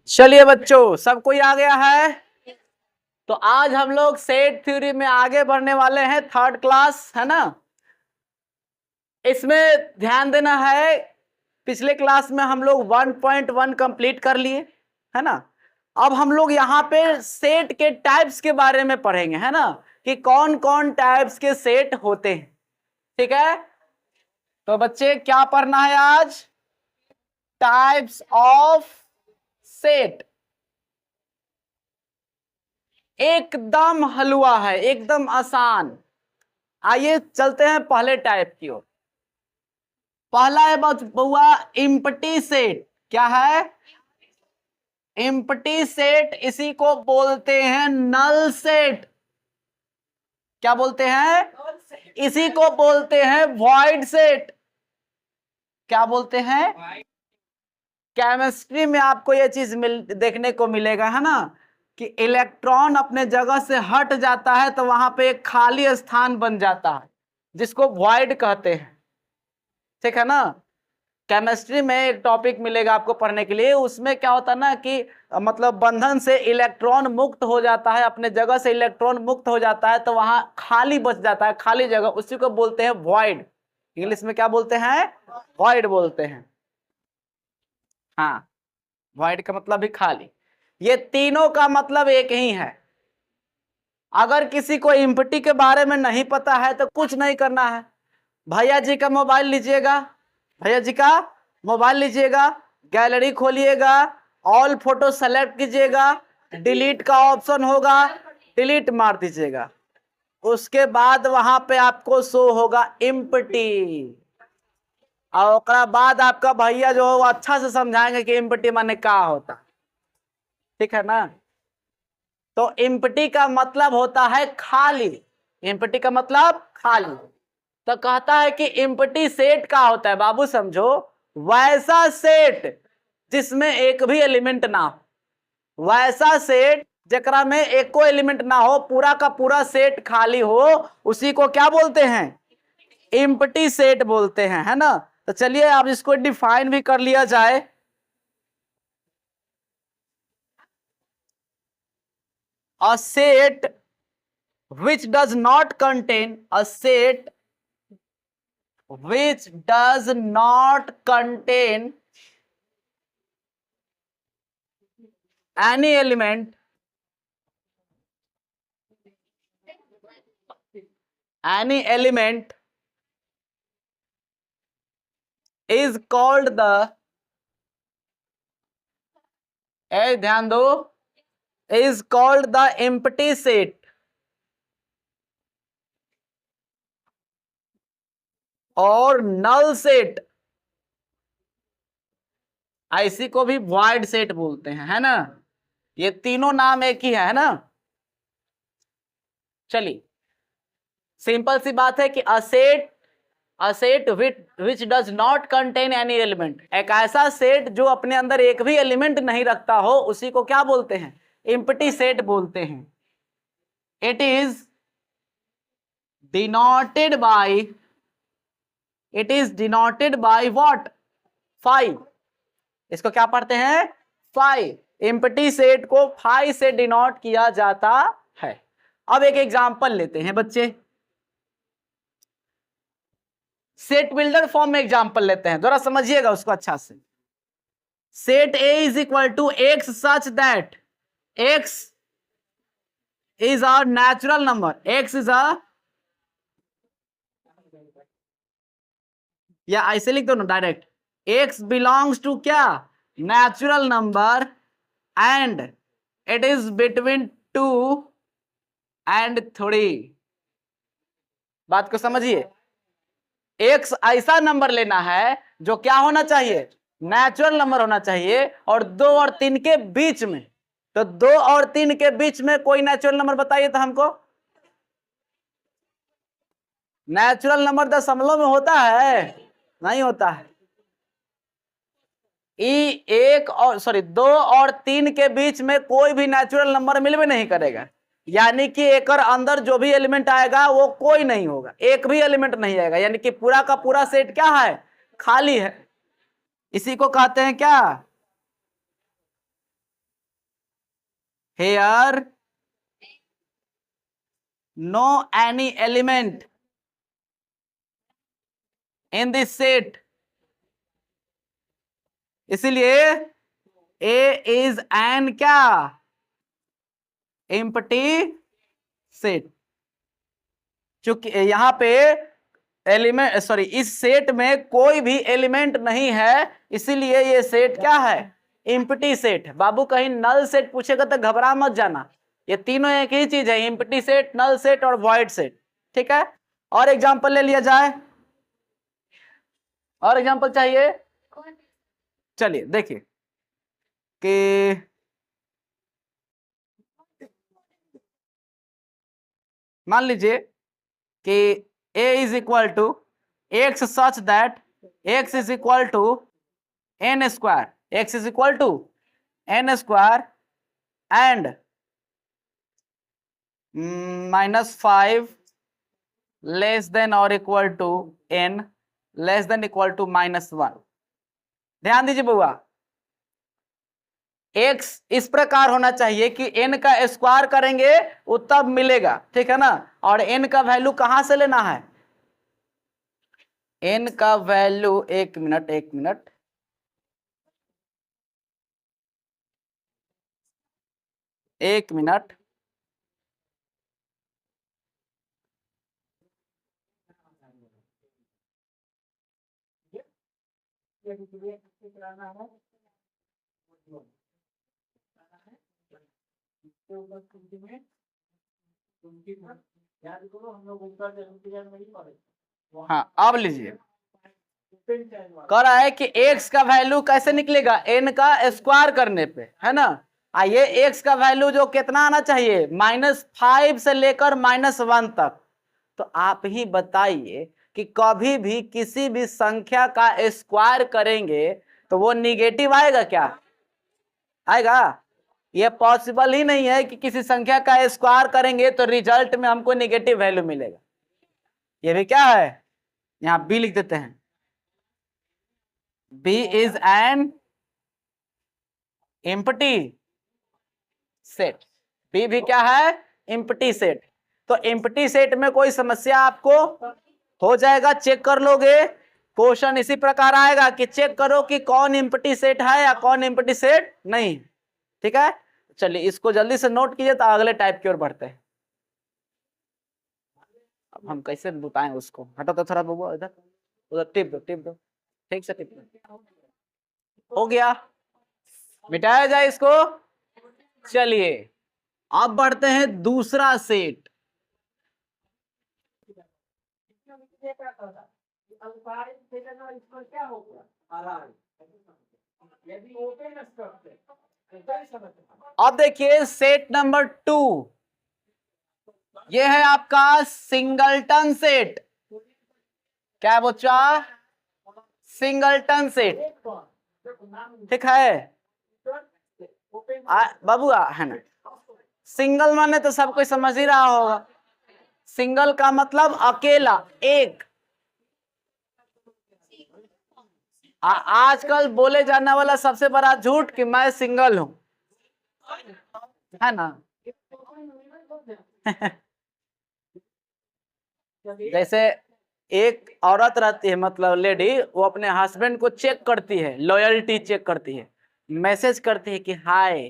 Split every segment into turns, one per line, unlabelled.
चलिए बच्चों, सब कोई आ गया है। तो आज हम लोग सेट थ्योरी में आगे बढ़ने वाले हैं, थर्ड क्लास है ना। इसमें ध्यान देना है, पिछले क्लास में हम लोग 1.1 कंप्लीट कर लिए है ना। अब हम लोग यहाँ पे सेट के टाइप्स के बारे में पढ़ेंगे है ना, कि कौन कौन टाइप्स के सेट होते हैं। ठीक है, तो बच्चे क्या पढ़ना है आज? Types of set. एकदम हलवा है, एकदम आसान। आइए चलते हैं पहले टाइप की ओर। पहला है बउआ इम्पटी सेट। क्या है? Empty set. इसी को बोलते हैं नल सेट। क्या बोलते हैं? इसी को बोलते हैं वॉइड सेट। क्या बोलते हैं? केमिस्ट्री में आपको यह चीज देखने को मिलेगा है ना, कि इलेक्ट्रॉन अपने जगह से हट जाता है तो वहां पे एक खाली स्थान बन जाता है, जिसको वॉइड कहते हैं। ठीक है ना। केमिस्ट्री में एक टॉपिक मिलेगा आपको पढ़ने के लिए, उसमें क्या होता है ना कि मतलब बंधन से इलेक्ट्रॉन मुक्त हो जाता है, अपने जगह से इलेक्ट्रॉन मुक्त हो जाता है तो वहां खाली बच जाता है, खाली जगह, उसी को बोलते हैं वॉइड। इंग्लिश में क्या बोलते हैं? वॉइड बोलते हैं। हाँ, वॉइड का मतलब भी खाली। ये तीनों का मतलब एक ही है। अगर किसी को इम्पटी के बारे में नहीं पता है तो कुछ नहीं करना है, भैया जी का मोबाइल लीजिएगा, भैया जी का मोबाइल लीजिएगा, गैलरी खोलिएगा, ऑल फोटो सेलेक्ट कीजिएगा, डिलीट का ऑप्शन होगा, डिलीट मार दीजिएगा। उसके बाद वहां पे आपको शो होगा इम्पटी, और उसके बाद आपका भैया जो है वो अच्छा से समझाएंगे कि इम्पटी माने क्या होता। ठीक है ना। तो इम्पटी का मतलब होता है खाली। इम्पटी का मतलब खाली। तो कहता है कि इम्पटी सेट का होता है बाबू, समझो, वैसा सेट जिसमें एक भी एलिमेंट ना हो। वैसा सेट जकरा में एको एलिमेंट ना हो, पूरा का पूरा सेट खाली हो, उसी को क्या बोलते हैं? इम्पटी सेट बोलते हैं है ना। तो चलिए अब इसको डिफाइन भी कर लिया जाए। A set which does not contain a set which does not contain any element is called the, ध्यान दो, is called the empty set और null set। ऐसी को भी void set बोलते हैं है ना। ये तीनों नाम एक ही है ना। चलिए, सिंपल सी बात है कि a set which does not contain any element, एक ऐसा सेट जो अपने अंदर एक भी एलिमेंट नहीं रखता हो, उसी को क्या बोलते हैं? एम्प्टी सेट बोलते हैं। It is denoted by what? 5। इसको क्या पढ़ते हैं? 5। एम्प्टी सेट को 5 से डिनोट किया जाता है। अब एक एग्जांपल लेते हैं बच्चे, सेट बिल्डर फॉर्म में एग्जांपल लेते हैं, जरा समझिएगा उसको अच्छा से। Set A is equal to X such that X is a natural number, X is a, या ऐसे लिख दो ना डायरेक्ट, एक्स बिलोंग्स टू क्या? Natural number and it is between 2 and 3। बात को समझिए, एक्स ऐसा नंबर लेना है जो क्या होना चाहिए? नेचुरल नंबर होना चाहिए, और 2 और 3 के बीच में। तो 2 और 3 के बीच में कोई नेचुरल नंबर बताइए तो हमको। नेचुरल नंबर दशमलव में होता है? नहीं होता है। एक और सॉरी 2 और 3 के बीच में कोई भी नेचुरल नंबर मिल भी नहीं करेगा, यानी कि एक अंदर जो भी एलिमेंट आएगा वो कोई नहीं होगा, एक भी एलिमेंट नहीं आएगा, यानी कि पूरा का पूरा सेट क्या है? खाली है। इसी को कहते हैं क्या, here no any element in this set, इसलिए ए इज एन क्या, एम्प्टी सेट। चूंकि यहां पे एलिमेंट, सॉरी, इस सेट में कोई भी एलिमेंट नहीं है, इसीलिए ये सेट क्या है, एम्प्टी सेट। बाबू कहीं नल सेट पूछेगा तो घबरा मत जाना, ये तीनों एक ही चीज है, एम्प्टी सेट, नल सेट और वॉइड सेट। ठीक है, और एग्जांपल ले लिया जाए, और एग्जांपल चाहिए, चलिए देखिए कि मान लीजिए कि a is equal to x such that x is equal to n square, x is equal to n square and -5 less than और equal to n less than equal to -1। ध्यान दीजिए बुआ, x इस प्रकार होना चाहिए कि n का स्क्वायर करेंगे वो तब मिलेगा, ठीक है ना, और n का वैल्यू कहां से लेना है, n का वैल्यू, एक मिनट एक मिनट, एक मिनट, हाँ अब लीजिए, कह रहा है कि x का वैल्यू कैसे निकलेगा, n का स्क्वायर करने पे, है ना। आइए x का वैल्यू जो कितना आना चाहिए, -5 से लेकर -1 तक। तो आप ही बताइए कि कभी भी किसी भी संख्या का स्क्वायर करेंगे तो वो निगेटिव आएगा क्या, आएगा, ये पॉसिबल ही नहीं है कि किसी संख्या का स्क्वायर करेंगे तो रिजल्ट में हमको निगेटिव वैल्यू मिलेगा। ये भी क्या है, यहां बी लिख देते हैं, B is an empty set, B भी क्या है, एम्प्टी सेट। तो एम्प्टी सेट में कोई समस्या आपको हो जाएगा, चेक कर लोगे, क्वेश्चन इसी प्रकार आएगा कि चेक करो कि कौन एम्प्टी सेट है या कौन एम्प्टी सेट नहीं। ठीक है, चलिए इसको जल्दी से नोट कीजिए तो अगले टाइप की ओर बढ़ते हैं। अब हम कैसे बताएं उसको, हटो तो थोड़ा बबुआ, इधर उधर टिप दो, टिप दो, ठीक से टिप दो, हो गया, मिटाया जाए इसको। चलिए अब बढ़ते हैं दूसरा सेट। अब देखिए सेट नंबर 2, ये है आपका सिंगलटन सेट। क्या बच्चा, सिंगलटन सेट, ठीक है बाबूआ, है ना। सिंगल माने तो सब कोई समझ ही रहा होगा, सिंगल का मतलब अकेला, एक। आजकल बोले जाने वाला सबसे बड़ा झूठ कि मैं सिंगल हूं, है ना। जैसे एक औरत रहती है, मतलब लेडी, वो अपने हस्बैंड को चेक करती है, लॉयल्टी चेक करती है, मैसेज करती है कि हाय,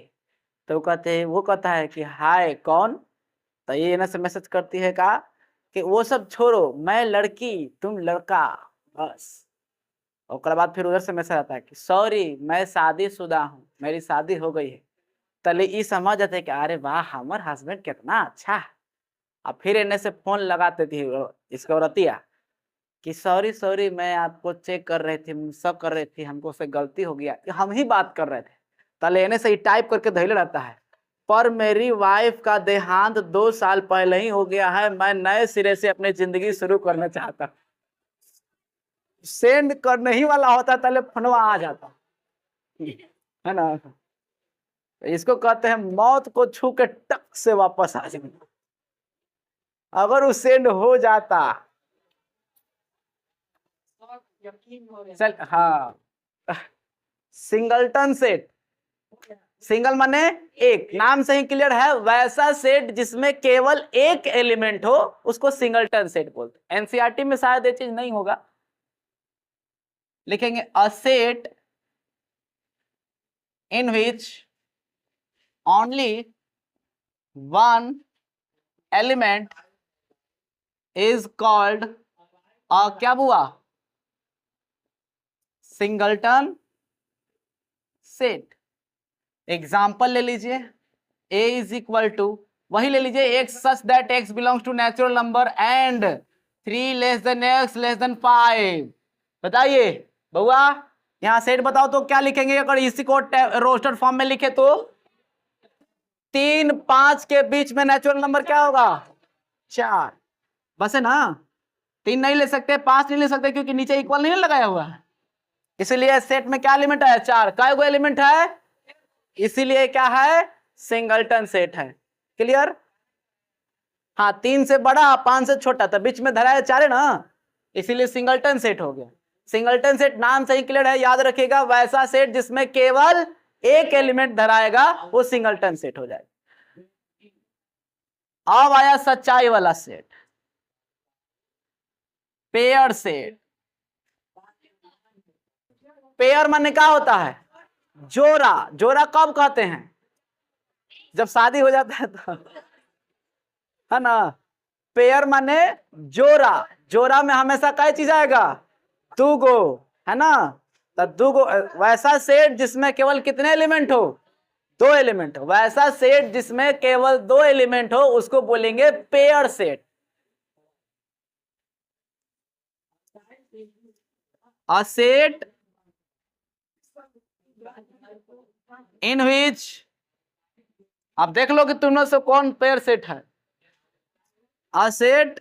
तो कहते हैं, वो कहता है कि हाय कौन, तो ये ना से मैसेज करती है का कि वो सब छोड़ो, मैं लड़की तुम लड़का, बस। और बाद फिर उधर से मैसेज आता है कि सॉरी मैं शादीशुदा हूँ, मेरी शादी हो गई है। तले ये समझ जाते कि अरे वाह हमार हस्बैंड कितना अच्छा है। अब फिर इन्हें से फोन लगाते थी इसको औरतिया कि सॉरी सॉरी मैं आपको चेक कर रही थी, सब कर रही थी, हमको से गलती हो गया, हम ही बात कर रहे थे। तले इन्हें से टाइप करके धैले रहता है, पर मेरी वाइफ का देहांत 2 साल पहले ही हो गया है, मैं नए सिरे से अपनी जिंदगी शुरू करना चाहता। सेंड करने ही वाला होता तले फोनवा आ जाता, है ना। इसको कहते हैं मौत को छू के टक से वापस आ जाना, अगर वो सेंड हो जाता। चल हाँ, सिंगलटन सेट, सिंगल माने एक, नाम से ही क्लियर है, वैसा सेट जिसमें केवल एक एलिमेंट हो उसको सिंगलटन सेट बोलते हैं। एनसीईआरटी में शायद ये चीज नहीं होगा, लिखेंगे अ set in which only one element is called क्या हुआ, सिंगलटन सेट। एग्जाम्पल ले लीजिए, a इज इक्वल टू, वही ले लीजिए, x such that x belongs to natural number and 3 less than x less than 5। बताइए बउआ, यहां सेट बताओ तो क्या लिखेंगे अगर इसी को रोस्टर फॉर्म में लिखे तो? 3 5 के बीच में नेचुरल नंबर क्या होगा? 4। बस है ना, 3 नहीं ले सकते, 5 नहीं ले सकते क्योंकि नीचे इक्वल नहीं लगाया हुआ है, इसीलिए सेट में क्या एलिमेंट है? 4। क्या गो एलिमेंट है? इसीलिए क्या है? सिंगलटन सेट है। क्लियर? हाँ, 3 से बड़ा 5 से छोटा, तो बीच में धरा है 4 है ना, इसीलिए सिंगलटन सेट हो गया। सिंगलटन सेट नाम से ही क्लियर है, याद रखिएगा, वैसा सेट जिसमें केवल एक एलिमेंट धराएगा वो सिंगलटन सेट हो जाएगा। अब आया सच्चाई वाला सेट, पेयर सेट। पेयर माने क्या होता है? जोड़ा। जोड़ा कब कहते हैं? जब शादी हो जाता है तो, है ना। पेयर माने जोड़ा, जोड़ा में हमेशा क्या चीज आएगा? 2 गो, है ना। तो 2 गो, वैसा सेट जिसमें केवल कितने एलिमेंट हो? 2 एलिमेंट हो। वैसा सेट जिसमें केवल 2 एलिमेंट हो उसको बोलेंगे pair set. A set in which, आप देख लो कि तुम लोग से कौन पेयर सेट है। A set,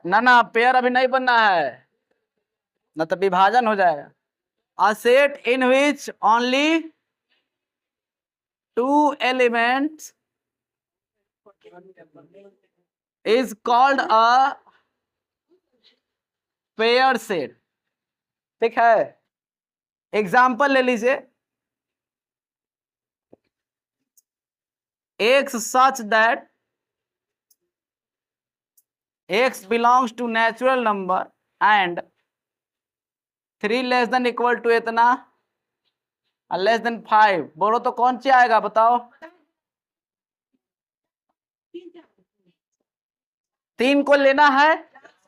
ना पेयर अभी नहीं बनना है, ना तो विभाजन हो जाएगा। A set in which only 2 elements is called a pair set. ठीक है, एग्जाम्पल ले लीजिए, x such that x belongs to natural number and 3 less than equal to इतना लेस देन 5। बोलो तो कौन सी आएगा बताओ? 3 को लेना है,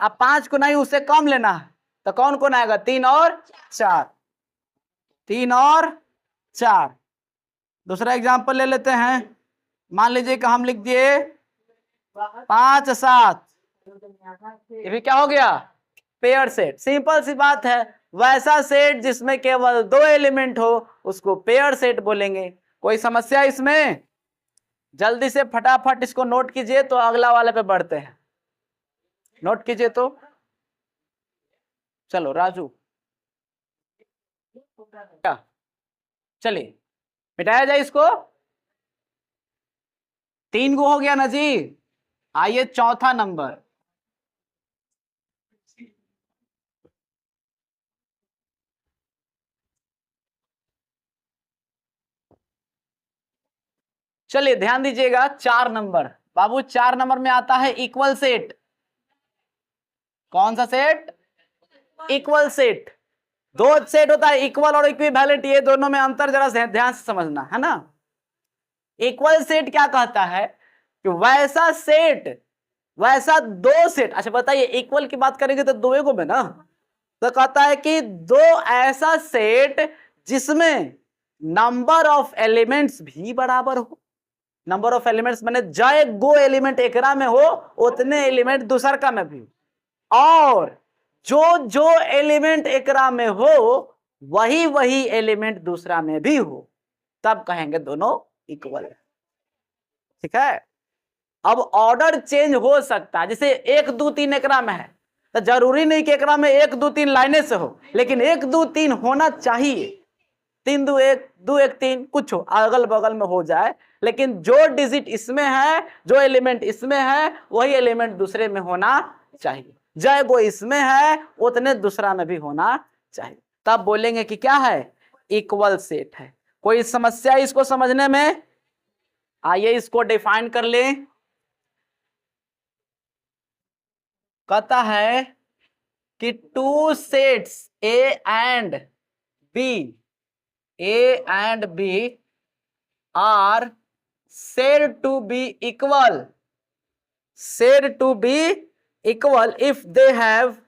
अब 5 को नहीं, उससे कम लेना है, तो कौन कौन आएगा? 3 और 4, 3 और 4। दूसरा एग्जांपल ले लेते हैं, मान लीजिए कि हम लिख दिए 5 7, ये भी क्या हो गया? Pair set. सिंपल सी बात है, वैसा सेट जिसमें केवल 2 एलिमेंट हो उसको पेयर सेट बोलेंगे। कोई समस्या इसमें? जल्दी से फटाफट इसको नोट कीजिए तो अगला वाले पे बढ़ते हैं। नोट कीजिए तो, चलो राजू, चलिए मिटाया जाए इसको। 3 गो हो गया ना जी। आइए चौथा नंबर, चलिए ध्यान दीजिएगा, 4 नंबर बाबू, 4 नंबर में आता है इक्वल सेट। कौन सा सेट? Equal set. 2 सेट होता है, इक्वल और इक्विवेलेंट, ये दोनों में अंतर जरा ध्यान से समझना है ना। इक्वल सेट क्या कहता है कि वैसा सेट, वैसा 2 सेट। अच्छा बताइए, इक्वल की बात करेंगे तो 2 को में ना, तो कहता है कि 2 ऐसा सेट जिसमें नंबर ऑफ एलिमेंट्स भी बराबर हो। नंबर ऑफ एलिमेंट्स माने जय गो एलिमेंट एकरा में हो उतने एलिमेंट दूसर का में भी, और जो एलिमेंट एकरा में हो वही एलिमेंट दूसरा में भी हो, तब कहेंगे दोनों इक्वल है। ठीक है, अब ऑर्डर चेंज हो सकता है, जैसे 1 2 3 एकरा में है तो जरूरी नहीं कि एकरा में 1 2 3 लाइनें से हो, लेकिन 1 2 3 होना चाहिए। 3 2 1 2 1 3 कुछ हो, अगल बगल में हो जाए, लेकिन जो डिजिट इसमें है, जो एलिमेंट इसमें है, वही एलिमेंट दूसरे में होना चाहिए। जय गो इसमें है उतने दूसरा में भी होना चाहिए। तब बोलेंगे कि क्या है, इक्वल सेट है। कोई समस्या इसको समझने में? आइए इसको डिफाइन कर ले। कहता है कि two sets A and B are said to be equal if they have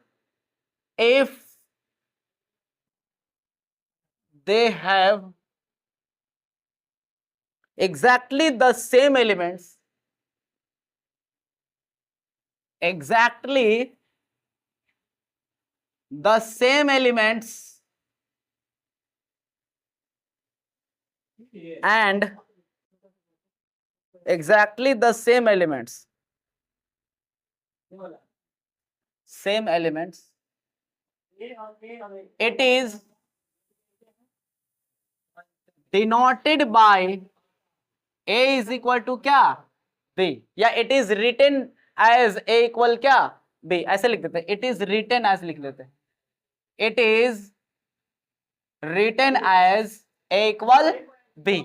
exactly the same elements, and exactly the same elements it is denoted by a is equal to क्या, b, या it is written as a equal क्या, b, ऐसे लिख देते हैं। it is written as लिख देते हैं, it is written as a equal b।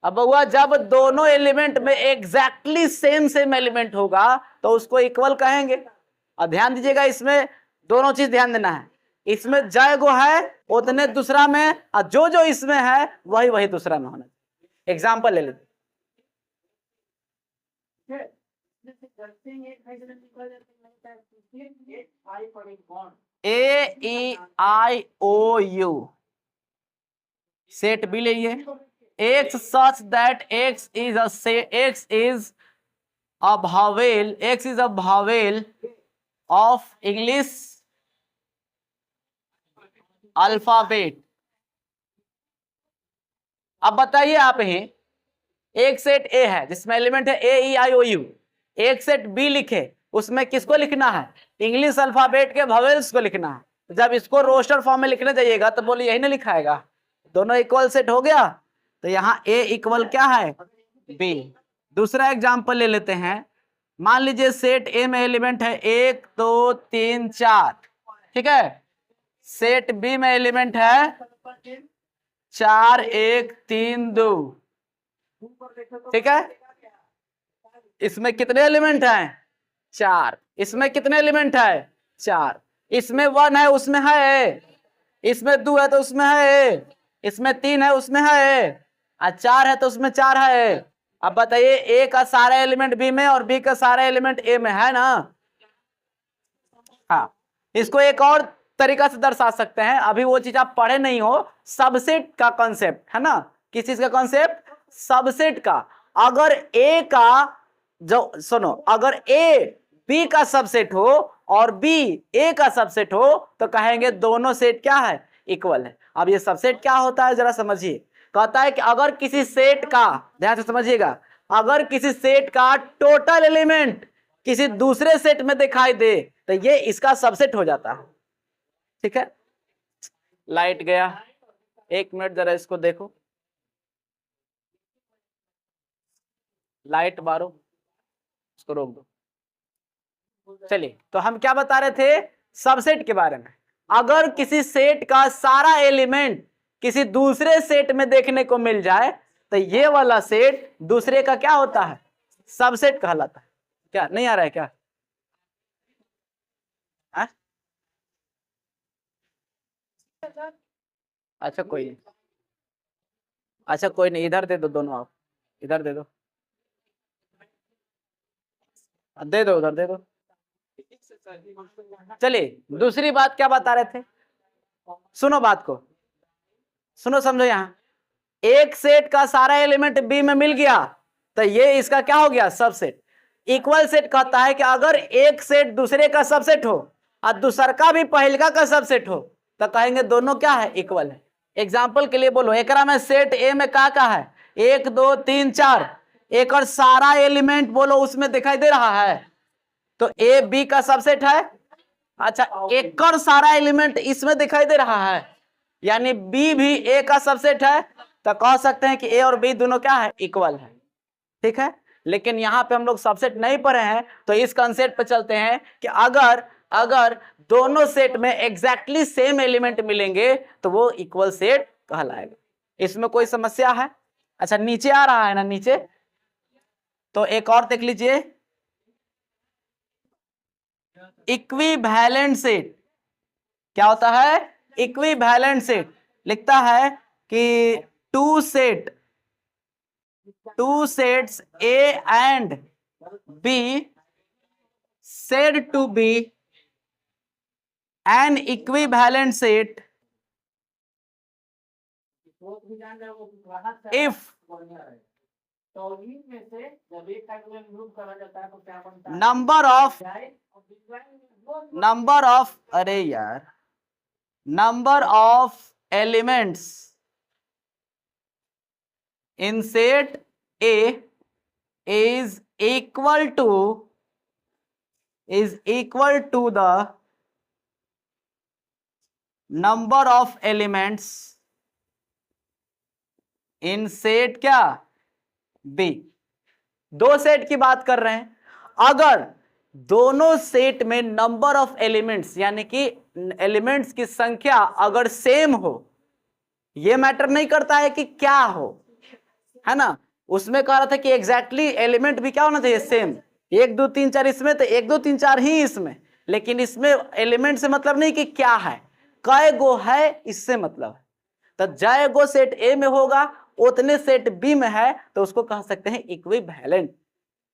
अब हुआ जब दोनों एलिमेंट में एग्जैक्टली सेम एलिमेंट होगा तो उसको इक्वल कहेंगे। और ध्यान दीजिएगा, इसमें दोनों चीज ध्यान देना है। इसमें जय गो है उतने दूसरा में, और जो इसमें है वही दूसरा में होना चाहिए। एग्जाम्पल ले लेते, AEIOU सेट बी लीजिए, x such that x is a vowel of English alphabet. अब बताइए आप ही, एक सेट ए है जिसमें एलिमेंट है AEIOU, एक सेट बी लिखे, उसमें किसको लिखना है, इंग्लिश अल्फाबेट के वॉवेल्स को लिखना है। जब इसको रोस्टर फॉर्म में लिखने जाइएगा तो बोलिए यही ना लिखाएगा, दोनों इक्वल सेट हो गया, तो यहाँ ए इक्वल क्या है, बी। दूसरा एग्जांपल ले लेते हैं, मान लीजिए सेट ए में एलिमेंट है 1 2 3 4, ठीक है। सेट बी में एलिमेंट है 4 1 3 2, ठीक है। इसमें कितने एलिमेंट हैं, 4। इसमें कितने एलिमेंट है, 4। इसमें 1 है उसमें है, इसमें 2 है तो उसमें है, इसमें 3 है उसमें है, और 4 है तो उसमें 4 है। अब बताइए ए का सारा एलिमेंट बी में और बी का सारा एलिमेंट ए में है ना। हाँ, इसको एक और तरीका से दर्शा सकते हैं, अभी वो चीज आप पढ़े नहीं हो, सबसेट का कॉन्सेप्ट है ना। किस चीज का कॉन्सेप्ट, सबसेट का। अगर ए का सुनो, अगर ए बी का सबसेट हो और बी ए का सबसेट हो तो कहेंगे दोनों सेट क्या है, इक्वल है। अब ये सबसेट क्या होता है जरा समझिए। कहता है कि अगर किसी सेट का, ध्यान से समझिएगा, अगर किसी सेट का टोटल एलिमेंट किसी दूसरे सेट में दिखाई दे तो ये इसका सबसेट हो जाता है, ठीक है। लाइट गया, 1 मिनट जरा इसको देखो, लाइट बारो, इसको रोक दो। चलिए, तो हम क्या बता रहे थे, सबसेट के बारे में। अगर किसी सेट का सारा एलिमेंट किसी दूसरे सेट में देखने को मिल जाए तो ये वाला सेट दूसरे का क्या होता है, सबसेट कहलाता है। क्या नहीं आ रहा है क्या, है? अच्छा कोई नहीं, अच्छा कोई नहीं, इधर दे दो दोनों, आप इधर दे दो, दे दो उधर दे दो। चलिए दूसरी बात क्या बता रहे थे, सुनो बात को, सुनो समझो। यहाँ एक सेट का सारा एलिमेंट बी में मिल गया तो ये इसका क्या हो गया, सबसेट। इक्वल सेट कहता है कि अगर एक सेट दूसरे का सबसेट हो और दूसरा का भी पहलका का सबसेट हो तो कहेंगे दोनों क्या है, इक्वल है। एग्जाम्पल के लिए बोलो, एकरा में सेट ए में का है, 1 2 3 4, एक और सारा एलिमेंट बोलो उसमें दिखाई दे रहा है तो ए बी का सबसेट है। अच्छा, एक और सारा एलिमेंट इसमें दिखाई दे रहा है यानी बी भी ए का सबसेट है, तो कह सकते हैं कि ए और बी दोनों क्या है, इक्वल है, ठीक है। लेकिन यहाँ पे हम लोग सबसेट नहीं पढ़े हैं तो इस कंसेप्ट पे चलते हैं कि अगर अगर दोनों सेट में एग्जैक्टली सेम एलिमेंट मिलेंगे तो वो इक्वल सेट कहलाएगा। इसमें कोई समस्या है? अच्छा, नीचे आ रहा है ना नीचे, तो एक और देख लीजिए, इक्विवेलेंट सेट क्या होता है? इक्विवेलेंट सेट लिखता है कि two sets A and B said to be an equivalent set if number of elements in set A is equal to the number of elements in set क्या? B. दो set की बात कर रहे हैं। अगर दोनों सेट में नंबर ऑफ एलिमेंट्स यानी कि एलिमेंट्स की संख्या अगर सेम हो, यह मैटर नहीं करता है कि क्या हो, है ना। उसमें कह रहा था कि एग्जैक्टली एलिमेंट भी क्या होना चाहिए? सेम। 1 2 3 4 इसमें तो 1 2 3 4 ही इसमें, लेकिन इसमें एलिमेंट से मतलब नहीं कि क्या है, कै गो है, इससे मतलब है। तो जय गो सेट ए में होगा उतने सेट बी में है, तो उसको कह सकते हैं इक्विवेलेंट।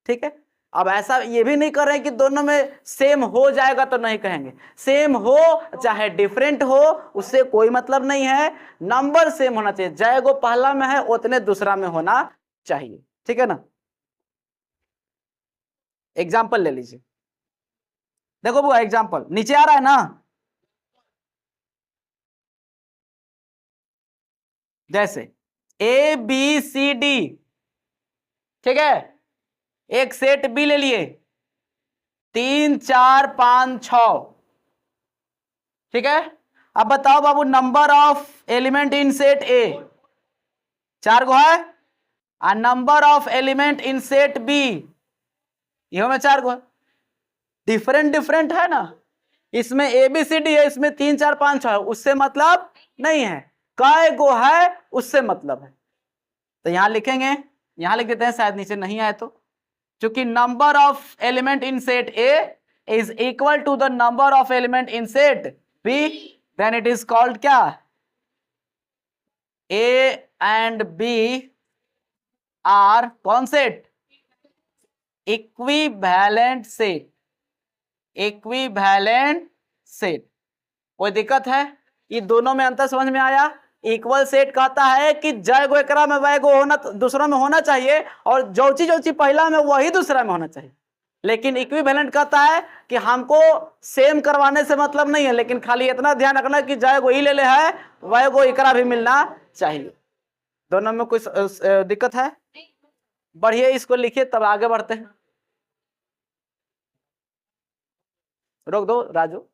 ठीक है। अब ऐसा ये भी नहीं कर रहे हैं कि दोनों में सेम हो जाएगा तो नहीं कहेंगे, सेम हो चाहे डिफरेंट हो उससे कोई मतलब नहीं है, नंबर सेम होना चाहिए। जय गो पहला में है उतने दूसरा में होना चाहिए। ठीक है ना। एग्जाम्पल ले लीजिए, देखो बुआ एग्जाम्पल नीचे आ रहा है ना। जैसे ए बी सी डी, ठीक है, एक सेट बी ले लिए, 3 4 5 6, ठीक है। अब बताओ बाबू number of element in set A 4 गो है, और number of element in set B यह में 4 गो है। डिफरेंट है ना, इसमें ए बी सी डी है, इसमें 3 4 5 6 है, उससे मतलब नहीं है, कै गो है उससे मतलब है। तो यहां लिखेंगे, यहां लिख देते हैं, शायद नीचे नहीं आए तो, क्योंकि number of element in set A is equal to the number of element in set B, then it is called क्या? ए एंड बी आर कौन सेट? Equivalent set. Equivalent set. कोई दिक्कत है? ये दोनों में अंतर समझ में आया? इक्वल सेट कहता है कि जय गो एकरा में वै गो होना दूसरा में होना चाहिए, और जो चीज पहला में वही दूसरा में होना चाहिए। लेकिन इक्विवेलेंट कहता है कि हमको सेम करवाने से मतलब नहीं है, लेकिन खाली इतना ध्यान रखना कि जय गो ही ले ले है वै गो एकरा भी मिलना चाहिए। दोनों में कुछ दिक्कत है? बढ़िए, इसको लिखिए तब आगे बढ़ते हैं। रोक दो राजू।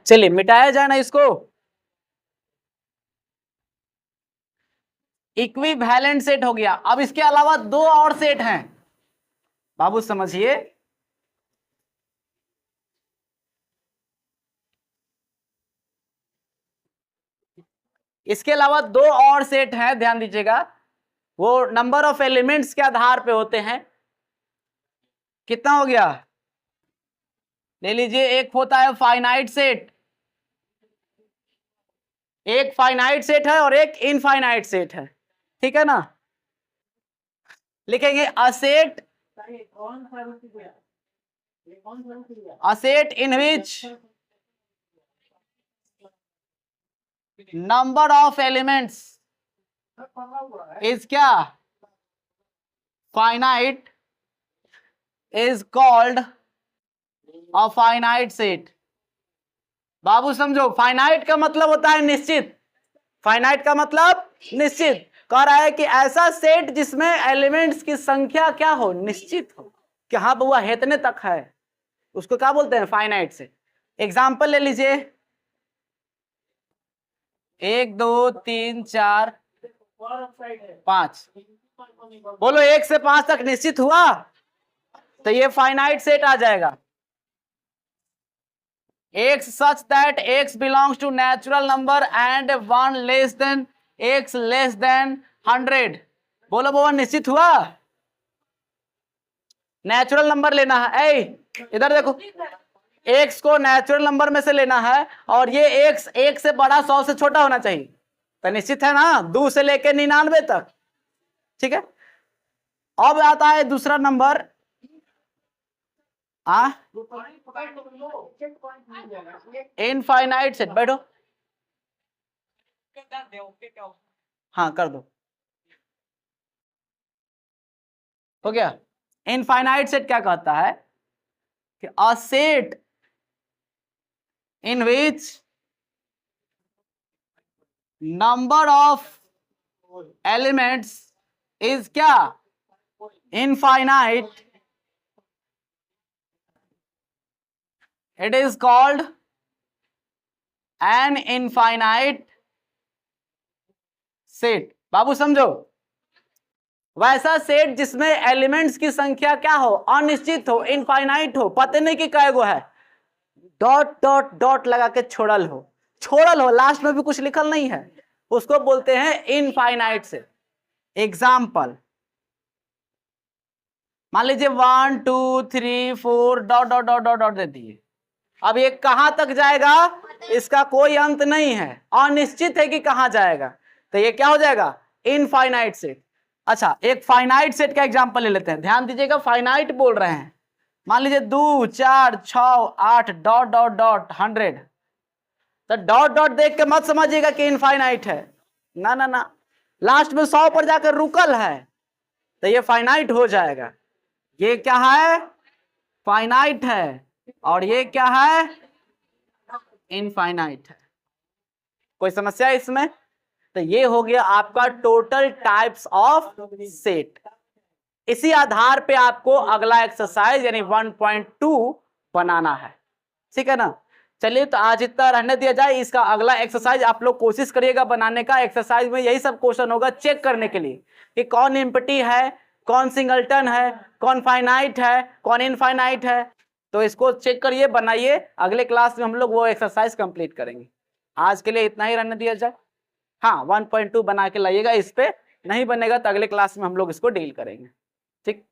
चलिए मिटाया जाए ना इसको। इक्विवेलेंट सेट हो गया। अब इसके अलावा 2 और सेट हैं, बाबू समझिए। इसके अलावा 2 और सेट हैं, ध्यान दीजिएगा। वो नंबर ऑफ एलिमेंट्स के आधार पे होते हैं। कितना हो गया? ले लीजिए, एक होता है फाइनाइट सेट, एक फाइनाइट सेट है और एक इनफाइनाइट सेट है, ठीक है ना। लिखेंगे a set, a set in which number of elements is क्या? Finite is called a finite set. बाबू समझो, फाइनाइट का मतलब होता है निश्चित। फाइनाइट का मतलब निश्चित। कह रहा है कि ऐसा सेट जिसमें एलिमेंट्स की संख्या क्या हो? निश्चित हो, कि हाँ बउआ इतने तक है, उसको क्या बोलते हैं? फाइनाइट से। एग्जाम्पल ले लीजिए, 1 2 3 4 5, बोलो 1 से 5 तक निश्चित हुआ, तो ये फाइनाइट सेट आ जाएगा। x such that x belongs to natural number and 1 less than x less than 100। बोलो बोलो निश्चित हुआ। नेचुरल नंबर लेना है, इधर देखो, x को नेचुरल नंबर में से लेना है और ये x 1 से बड़ा 100 से छोटा होना चाहिए, तो निश्चित है ना, 2 से लेकर 99 तक। ठीक है, अब आता है दूसरा नंबर, इनफाइनाइट सेट। बैठो, हाँ कर दो, हो गया। इनफाइनाइट सेट क्या कहता है कि a set in which number of elements is क्या, infinite, it is called an infinite set। बाबू समझो, वैसा सेट जिसमें एलिमेंट्स की संख्या क्या हो, अनिश्चित हो, इनफाइनाइट हो, पता नहीं कि कईगो है, डॉट डॉट डॉट लगा के छोड़ल हो, लास्ट में भी कुछ लिखल नहीं है, उसको बोलते हैं इनफाइनाइट सेट। एग्जाम्पल, मान लीजिए 1 2 3 4 dot dot dot dot dot दे दिए। अब ये कहां तक जाएगा, इसका कोई अंत नहीं है, अनिश्चित है कि कहां जाएगा, तो ये क्या हो जाएगा, इनफाइनाइट सेट। अच्छा, एक फाइनाइट सेट का एग्जांपल ले लेते हैं, ध्यान दीजिएगा, फाइनाइट बोल रहे हैं। मान लीजिए 2 4 6 8 डॉट डॉट डॉट 100, तो डॉट डॉट देख के मत समझिएगा कि इनफाइनाइट है, ना ना ना, लास्ट में 100 पर जाकर रुकल है, तो ये फाइनाइट हो जाएगा। ये क्या है, फाइनाइट है, और ये क्या है, इनफाइनाइट है। कोई समस्या है इसमें? तो ये हो गया आपका टोटल टाइप्स ऑफ सेट। इसी आधार पे आपको अगला एक्सरसाइज यानी 1.2 बनाना है, ठीक है ना। चलिए, तो आज इतना रहने दिया जाए, इसका अगला एक्सरसाइज आप लोग कोशिश करिएगा बनाने का। एक्सरसाइज में यही सब क्वेश्चन होगा चेक करने के लिए कि कौन एम्प्टी है, कौन सिंगलटन है, कौन फाइनाइट है, कौन इनफाइनाइट है। तो इसको चेक करिए, बनाइए, अगले क्लास में हम लोग वो एक्सरसाइज कंप्लीट करेंगे। आज के लिए इतना ही रहने दिया जाए। हाँ, 1.2 बना के लाइएगा, इस पे नहीं बनेगा तो अगले क्लास में हम लोग इसको डील करेंगे, ठीक।